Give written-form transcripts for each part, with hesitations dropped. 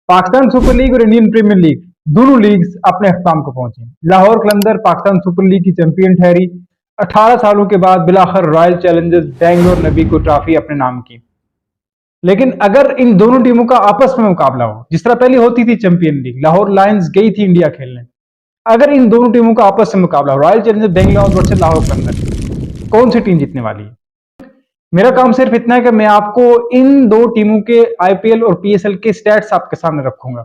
Pakistan super league और Indian premiere league दोनों leagues अपने अख्ताम को पहुंची। लाहौर कलंदर पाकिस्तान सुपर लीग की चैंपियन ठहरी। 18 सालों के बाद बिलाखिर रॉयल चैलेंजर्स बेंगलोर ने भी को ट्रॉफी अपने नाम की। लेकिन अगर इन दोनों टीमों का आपस में मुकाबला हो, जिस तरह पहले होती थी चैंपियन लीग, लाहौर लायंस गई थी इंडिया खेलने, अगर इन दोनों टीमों का आपस में मुकाबला हो, Royal Challengers Bangalore versus Lahore Qalandar, कौन सी टीम जीतने वाली है? मेरा काम सिर्फ इतना है कि मैं आपको इन दो टीमों के आईपीएल और पीएसएल के स्टैट्स आपके सामने रखूंगा।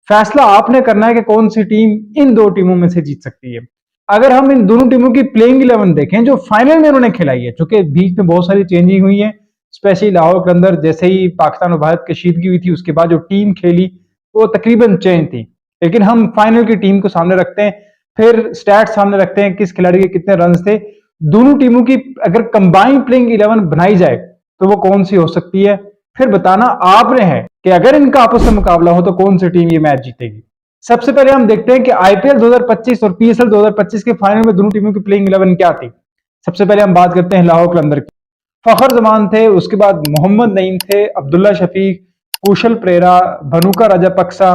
फैसला आपने करना है कि कौन सी टीम इन दो टीमों में से जीत सकती है। अगर हम इन दोनों टीमों की प्लेइंग 11 देखें जो फाइनल में उन्होंने खिलाई है, चूंकि बीच में बहुत सारी चेंजिंग हुई है, स्पेशली लाहौर के अंदर जैसे ही पाकिस्तान और भारत कशीदगी हुई थी, उसके बाद जो टीम खेली वो तकरीबन चेंज थी। लेकिन हम फाइनल की टीम को सामने रखते हैं, फिर स्टैट सामने रखते हैं, किस खिलाड़ी के कितने रन थे। दोनों टीमों की अगर कंबाइंड प्लेइंग 11 बनाई जाए तो वो कौन सी हो सकती है, फिर बताना आपने है कि अगर इनका आपस में मुकाबला हो तो कौन सी टीम ये मैच जीतेगी। सबसे पहले हम देखते हैं कि आईपीएल 2025 और पीएसएल 2025 के फाइनल में दोनों टीमों की प्लेइंग 11 क्या थी। सबसे पहले हम बात करते हैं लाहौर कलंदर की। फखर जमान थे, उसके बाद मोहम्मद नईम थे, अब्दुल्ला शफीक, कुशल प्रेरा, भनुका राजापक्सा,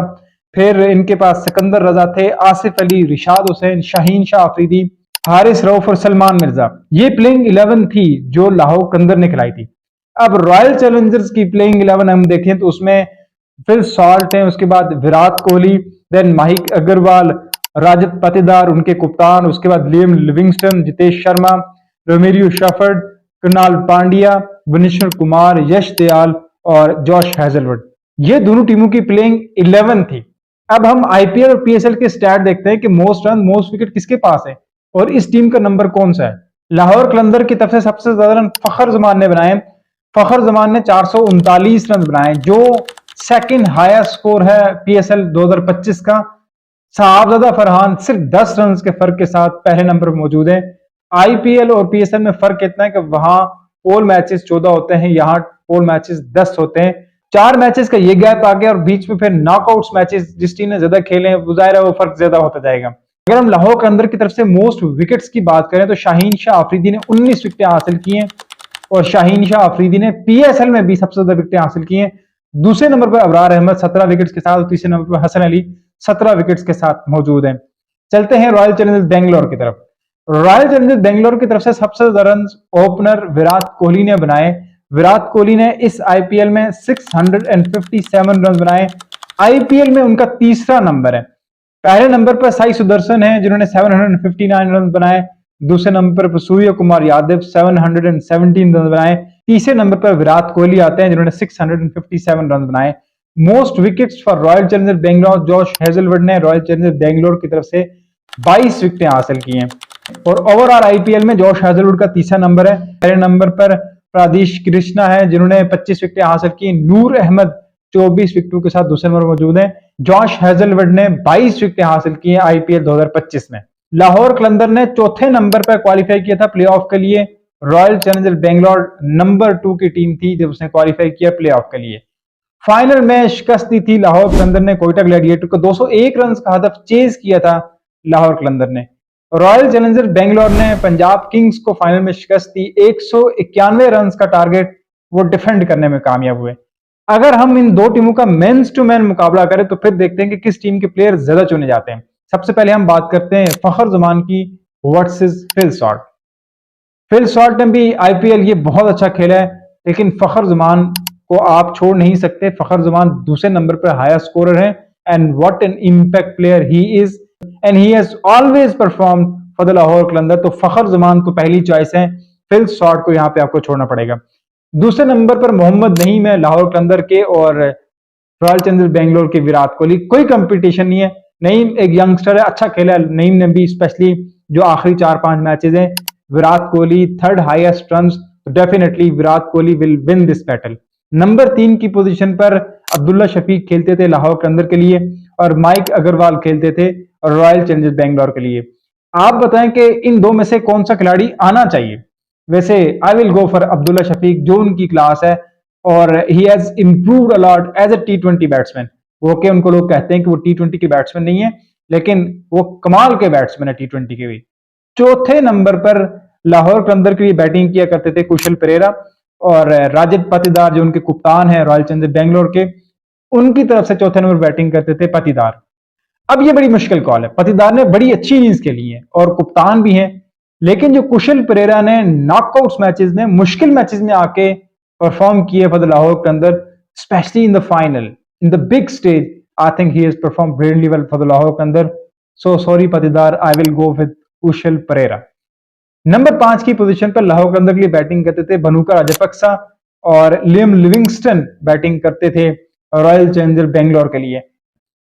फिर इनके पास सिकंदर रजा थे, आसिफ अली, रिशाद हुसैन, शाहीन शाह अफरीदी, हारिस रऊफ और सलमान मिर्जा। ये प्लेइंग 11 थी जो लाहौर कलंदर ने खिलाई थी। अब रॉयल चैलेंजर्स की प्लेइंग 11 हम देखें तो उसमें फिल सॉल्ट है, उसके बाद विराट कोहली, देन माहिक अग्रवाल, राजत पाटीदार उनके कप्तान, उसके बाद Liam Livingstone, Jitesh Sharma, Romario Shepherd, Krunal Pandya, Bhuvneshwar Kumar, Yash Dayal और जॉश हैजलवुड। ये दोनों टीमों की प्लेइंग 11 थी। अब हम आईपीएल और पीएसएल के स्टैट देखते हैं कि मोस्ट रन मोस्ट विकेट किसके पास है और इस टीम का नंबर कौन सा है। लाहौर कलंदर की तरफ से सबसे ज्यादा रन फखर जमान ने बनाए। फखर जमान ने 439 रन बनाए, जो सेकंड हाईएस्ट स्कोर है पीएसएल 2025 का। साहबजादा फरहान सिर्फ 10 रन के फर्क के साथ पहले नंबर पर मौजूद है। आईपीएल और पीएसएल में फर्क इतना है कि वहां पोल मैचेस 14 होते हैं, यहाँ पोल मैचेस 10 होते हैं। 4 मैचेस का ये गैप आ गया और बीच में फिर नॉकआउट्स मैचेस जिस टीम ने ज्यादा खेले हैं जाहिर है वो फर्क ज्यादा होता जाएगा। अगर हम लाहौर के अंदर की तरफ से मोस्ट विकेट्स की बात करें तो शाहीन शाह अफरीदी ने 19 विकेटें हासिल की हैं और शाहीन शाह अफरीदी ने पीएसएल में भी सबसे ज्यादा विकेटें हासिल की हैं। दूसरे नंबर पर अबरार अहमद 17 विकेट्स के साथ और तीसरे नंबर पर हसन अली 17 विकेट्स के साथ मौजूद हैं। चलते हैं रॉयल चैलेंजर्स बेंगलोर की तरफ। रॉयल चैलेंजर्स बेंगलोर की तरफ से सबसे ज्यादा रन ओपनर विराट कोहली ने बनाए। विराट कोहली ने इस आईपीएल में 657 रन बनाए। आईपीएल में उनका तीसरा नंबर है। पहले नंबर पर साई सुदर्शन है जिन्होंने 759 रन बनाए। दूसरे नंबर पर सूर्य कुमार यादव 717 रन बनाए। तीसरे नंबर पर विराट कोहली आते हैं जिन्होंने 657 रन बनाए। Most wickets for royal Challengers Bangalore, Josh Hazlewood ने रॉयल चैलेंजर्स बेंगलोर की तरफ से 22 विकेटें हासिल की हैं और ओवरऑल आईपीएल में जॉश हेजलवुड का तीसरा नंबर है। पहले नंबर पर प्रादेश कृष्णा है जिन्होंने 25 विकेटें हासिल की। नूर अहमद 24 विकेटों के साथ दूसरे नंबर मौजूद है। जॉश हेजलवुड ने 22 विकेटें हासिल की हैं आईपीएल 2025 में। लाहौर कलंदर ने चौथे नंबर पर क्वालिफाई किया था प्लेऑफ के लिए। रॉयल चैलेंजर्स बेंगलोर नंबर 2 की टीम थी जब उसने क्वालिफाई किया प्लेऑफ के लिए। फाइनल में शिकस्त दी थी लाहौर कलंदर ने कोयटा ग्लैडिएटर को। 201 रन का हदफ चेज किया था लाहौर कलंदर ने। रॉयल चैलेंजर्स बेंगलोर ने पंजाब किंग्स को फाइनल में शिकस्त दी। 191 रन का टारगेट वो डिफेंड करने में कामयाब हुए। अगर हम इन दो टीमों का मेंस टू मैन मुकाबला करें तो फिर देखते हैं कि किस टीम के प्लेयर ज्यादा चुने जाते हैं। सबसे पहले हम बात करते हैं फखर जमान की versus Phil Salt. Phil Salt ने भी आईपीएल ये बहुत अच्छा खेला है, लेकिन फखर जमान को आप छोड़ नहीं सकते। फखर जमान दूसरे नंबर पर हायर स्कोरर हैं and what an impact player he is and he has always perform for the Lahore Qalandar. तो फखर जमान तो पहली चॉइस है, फिल सॉल्ट को यहाँ पे आपको छोड़ना पड़ेगा। दूसरे नंबर पर मोहम्मद नईम है लाहौर कलंदर के और रॉयल चैलेंजर्स बेंगलोर के विराट कोहली। कोई कंपटीशन नहीं है। नईम एक यंगस्टर है, अच्छा खेला है नईम ने भी, स्पेशली जो आखिरी 4-5 मैचेस हैं। Virat Kohli third highest run, definitely Virat Kohli will win this battle. Number 3 की पोजीशन पर अब्दुल्ला शफीक खेलते थे लाहौर कलंदर के लिए और माइक अग्रवाल खेलते थे रॉयल चैलेंजर्स बेंगलोर के लिए। आप बताएं कि इन दो में से कौन सा खिलाड़ी आना चाहिए। वैसे I will go for Abdullah Shafique, जो उनकी क्लास है और he has improved a lot as a टी20 बैट्समैन। वो के उनको लोग कहते हैं कि वो टी20 के बैट्समैन नहीं है, लेकिन वो कमाल के बैट्समैन है टी20 के भी। चौथे नंबर पर लाहौर कलंदर के लिए बैटिंग किया करते थे कुशल प्रेरा और राजत पाटीदार जो उनके कप्तान है रॉयल चैलेंजर्स बेंगलोर के। उनकी तरफ से चौथे नंबर बैटिंग करते थे पाटीदार। अब ये बड़ी मुश्किल कॉल है, पाटीदार ने बड़ी अच्छी इनिंग्स खेली है और कप्तान भी हैं, लेकिन जो कुशल परेरा ने नॉकआउट्स मैचेस में, मुश्किल मैचेस में आके परफॉर्म किए फॉर द लाहौर के अंदर, specially in the final, in the big stage, I think he has perform brilliantly well for the Lahore के अंदर। So sorry Patidar, I will go with Kushal Perera. Number 5 की पोजीशन पर लाहौर के अंदर के लिए बैटिंग करते थे बनुका राजपक्सा, और लियम लिविंगस्टन बैटिंग करते थे रॉयल चैलेंजर बेंगलोर के लिए।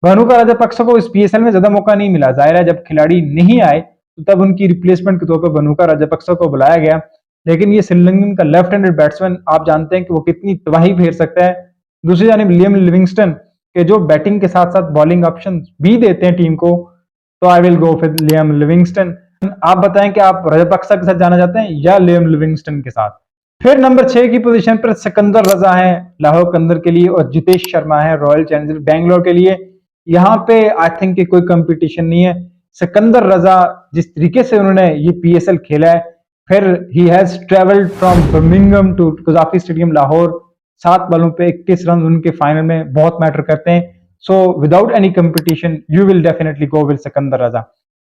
भानुका राजपक्सा को इस पीएसएल में ज्यादा मौका नहीं मिला, जाहिर है जब खिलाड़ी नहीं आए तो तब उनकी रिप्लेसमेंट के तौर पर भानुका राजपक्सा को बुलाया गया, लेकिन ये श्रीलंकन का लेफ्ट हैंडेड बैट्समैन, आप जानते हैं कि वो कितनी तबाही फेर सकता है। दूसरी जानिब लियम लिविंगस्टन के जो बैटिंग के साथ साथ बॉलिंग ऑप्शन भी देते हैं टीम को, तो I will go with Liam Livingstone. आप बताएं कि आप राजपक्सा के साथ जाना चाहते हैं या लियम लिविंगस्टन के साथ। फिर नंबर 6 की पोजीशन पर सिकंदर रजा है लाहौर के अंदर के लिए, और जितेश शर्मा है रॉयल चैलेंजर बेंगलोर के लिए। यहाँ पे आई थिंक कोई कंपटीशन नहीं है। सिकंदर रजा जिस तरीके से उन्होंने ये पीएसएल खेला है, फिर he has travelled from Birmingham to Gaddafi stadium Lahore, 7 बॉलों पे 21 रन उनके फाइनल में बहुत मैटर करते हैं। So without any competition you will definitely go with Sikandar Raza.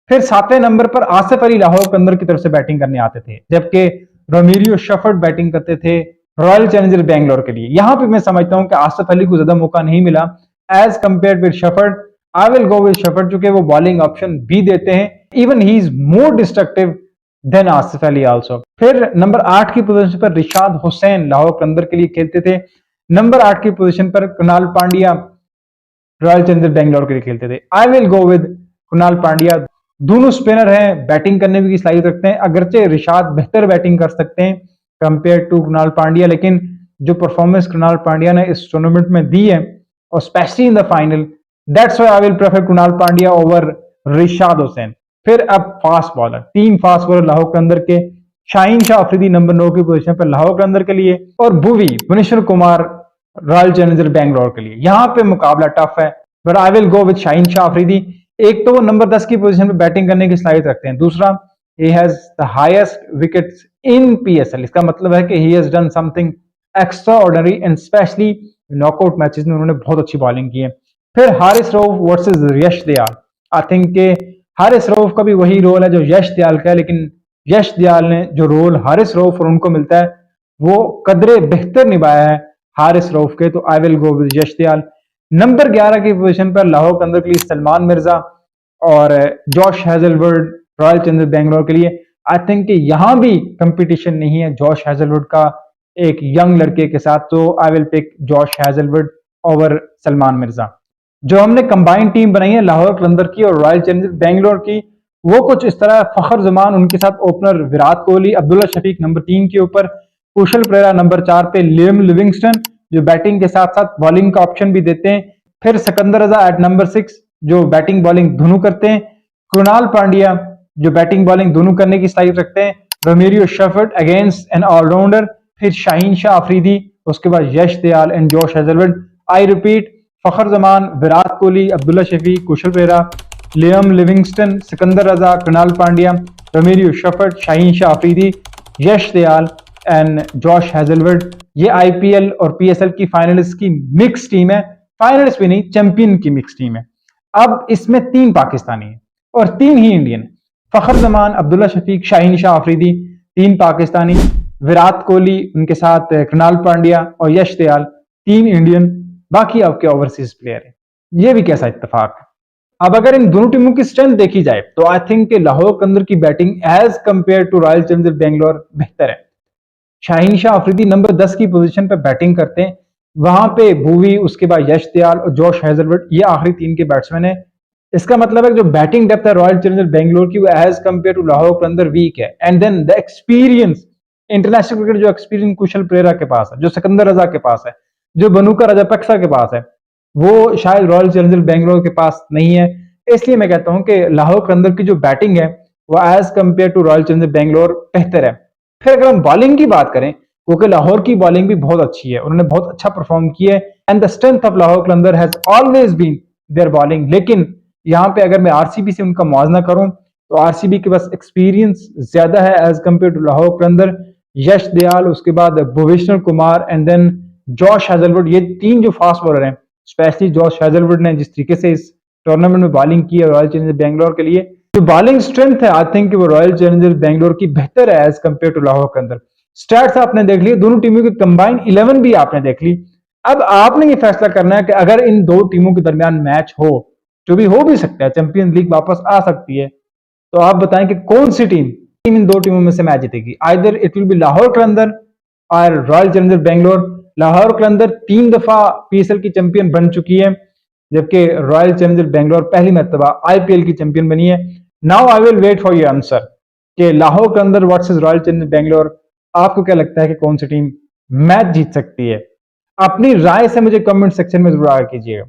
फिर 7वें नंबर पर आसिफ अली लाहौर के अंदर की तरफ से बैटिंग करने आते थे, जबकि रोमेरियो शेफर्ड बैटिंग करते थे रॉयल चैलेंजर बेंगलोर के लिए। यहां पे मैं समझता हूं कि आसिफ अली को ज्यादा मौका नहीं मिला as compare with Shepherd. I will go with Shepherd, चूंकि वो बॉलिंग ऑप्शन भी देते हैं, even he is more destructive than Asif Ali also. फिर नंबर 8 की पोजीशन पर रिशाद हुसैन लाहौर के अंदर के लिए खेलते थे। नंबर 8 की पोजीशन पर कुणाल पांड्या रॉयल चैलेंजर बेंगलोर के लिए खेलते थे। आई will go with Kunal Pandya. दोनों स्पिनर हैं, बैटिंग करने की सलाहियत रखते हैं, अगरचे रिशाद बेहतर बैटिंग कर सकते हैं कंपेयर टू कुणाल पांड्या, लेकिन जो परफॉर्मेंस कुणाल पांड्या ने इस टूर्नामेंट में दी है और specially in the final, that's why I will prefer Kunal Pandya over Rishad Hussain. फिर अब fast bowler, 3 fast bowler Lahore के अंदर के, शाहीन शाह अफरीदी नंबर 9 की पोजीशन पर लाहौर के अंदर के लिए, और भुवी भुवनेश्वर कुमार रॉयल चैलेंजर बेंगलोर के लिए। यहां पे मुकाबला टफ है, but I will go with Shaheen Shah Afridi. एक तो वो नंबर 10 की पोजीशन पे बैटिंग करने की सलाहियत रखते हैं, दूसरा he has the highest wickets in PSL. इसका मतलब है कि he has done something extra ordinary, and specially knockout matches में उन्होंने बहुत अच्छी बॉलिंग की है। फिर Haris Rauf versus Yash Dayal. I think के हारिस रऊफ का भी वही रोल है जो यश दयाल का है, लेकिन यश दयाल ने जो रोल हारिस रऊफ और उनको मिलता है वो कदरे बेहतर निभाया है हारिस रऊफ के, तो I will go with Yash Dayal. Number 11 की पोजीशन पर लाहौर के अंदर के लिए सलमान मिर्जा और Josh Hazlewood royal Challenger Bangalore के लिए। आई थिंक कि यहां भी कंपटीशन नहीं है जॉश हैजलवुड का एक यंग लड़के के साथ, तो I will pick Josh Hazlewood over Salman Mirza. जो हमने कंबाइंड टीम बनाई है लाहौर कलंदर की और रॉयल चैलेंजर बेंगलोर की, वो कुछ इस तरह, फखर जमान उनके साथ ओपनर विराट कोहली, अब्दुल्ला शफीक नंबर 3 के ऊपर, कुशल परेरा नंबर 4 पे, लियम लिविंगस्टन जो बैटिंग के साथ साथ बॉलिंग का ऑप्शन भी देते हैं, फिर सिकंदर रजा एट नंबर 6 जो बैटिंग बॉलिंग दोनों करते हैं, कुणाल पांड्या जो बैटिंग बॉलिंग दोनों करने की सलाहियत रखते हैं, Romario Shepherd against an allrounder, फिर शाहीन शाह अफरीदी, उसके बाद Yash Dayal and Josh Hazlewood. I repeat, Fakhar Zaman, Virat Kohli, Abdullah Shafique, Kusal Perera, Liam Livingstone, Sikandar Raza, Kunal Pandya, Romario Shepherd, Shaheen Shah Afridi, Yash Dayal and Josh Hazlewood. ये आईपीएल और पीएसएल की फाइनलिस्ट की मिक्स टीम है, फाइनलिस्ट भी नहीं, चैंपियन की मिक्स टीम है। अब इसमें 3 पाकिस्तानी है और 3 ही इंडियन। फखर जमान, अब्दुल्ला शफीक, शाहीन शाह अफरीदी, 3 पाकिस्तानी, विराट कोहली उनके साथ कुणाल पांड्या और यश दयाल, 3 इंडियन, बाकी आपके ओवरसीज प्लेयर है। ये भी कैसा इत्तेफाक है। अब अगर इन दोनों टीमों की स्ट्रेंथ देखी जाए तो आई थिंक लाहौर के अंदर की batting as compare to Royal Challenger Bangalore बेहतर है। शाहीन शाह अफरीदी नंबर 10 की पोजीशन पर बैटिंग करते हैं, वहां पे भुवी, उसके बाद यश दयाल और जॉश हैजलवुड, ये आखिरी 3 के बैट्समैन है। इसका मतलब है कि जो बैटिंग डेप्थ है रॉयल चैलेंजर बेंगलोर की, वो एज कंपेयर टू लाहौर के अंदर वीक है। And then the experience, international cricket जो एक्सपीरियंस कुशल परेरा के पास है, जो सिकंदर रजा के पास है, जो बनुका राजपक्सा के पास है, वो शायद रॉयल चैलेंजर बेंगलोर के पास नहीं है। इसलिए मैं कहता हूं कि लाहौर के अंदर की जो बैटिंग है वो as compare to Royal Challenger Bangalore बेहतर है। फिर अगर हम बॉलिंग की बात करें, क्योंकि लाहौर की बॉलिंग भी बहुत अच्छी है, उन्होंने बहुत अच्छा परफॉर्म किया है, and the strength of Lahore Qalandar has always been their bowling. लेकिन यहाँ पे अगर मैं आरसीबी से उनका मुआवजा करूं तो आरसीबी के पास एक्सपीरियंस ज्यादा है as compare to Lahore Qalandar. Yash Dayal, उसके बाद Bhuvneshwar Kumar and then Josh Hazlewood, ये 3 जो फास्ट बॉलर हैं, स्पेशली जॉश हेजलवुड ने जिस तरीके से इस टूर्नामेंट में बॉलिंग की है रॉयल चैलेंजर्स बेंगलोर के लिए, जो बॉलिंग स्ट्रेंथ है आई थिंक वो रॉयल चैलेंजर्स बेंगलोर की बेहतर है एज कम्पेयर टू लाहौर के अंदर। स्टैट्स आपने देख लिए, दोनों टीमों की कंबाइन 11 भी आपने देख ली। अब आपने ये फैसला करना है कि अगर इन दो टीमों के दरमियान मैच हो, जो भी हो भी सकता है, चैंपियंस लीग वापस आ सकती है, तो आप बताएं कि कौन सी टीम इन दो टीमों में से मैच जीतेगी। Either it will be Lahore Qalandar और रॉयल चैलेंजर बेंगलोर। लाहौर कलंदर 3 दफा पीएसएल की चैंपियन बन चुकी है, जबकि रॉयल चैलेंजर बेंगलोर पहली मरतबा आईपीएल की चैंपियन बनी है। Now I will wait for your answer कि Lahore Qalandar versus Royal Challenger Bangalore, आपको क्या लगता है कि कौन सी टीम मैच जीत सकती है? अपनी राय से मुझे कमेंट सेक्शन में जरूर आगे कीजिएगा।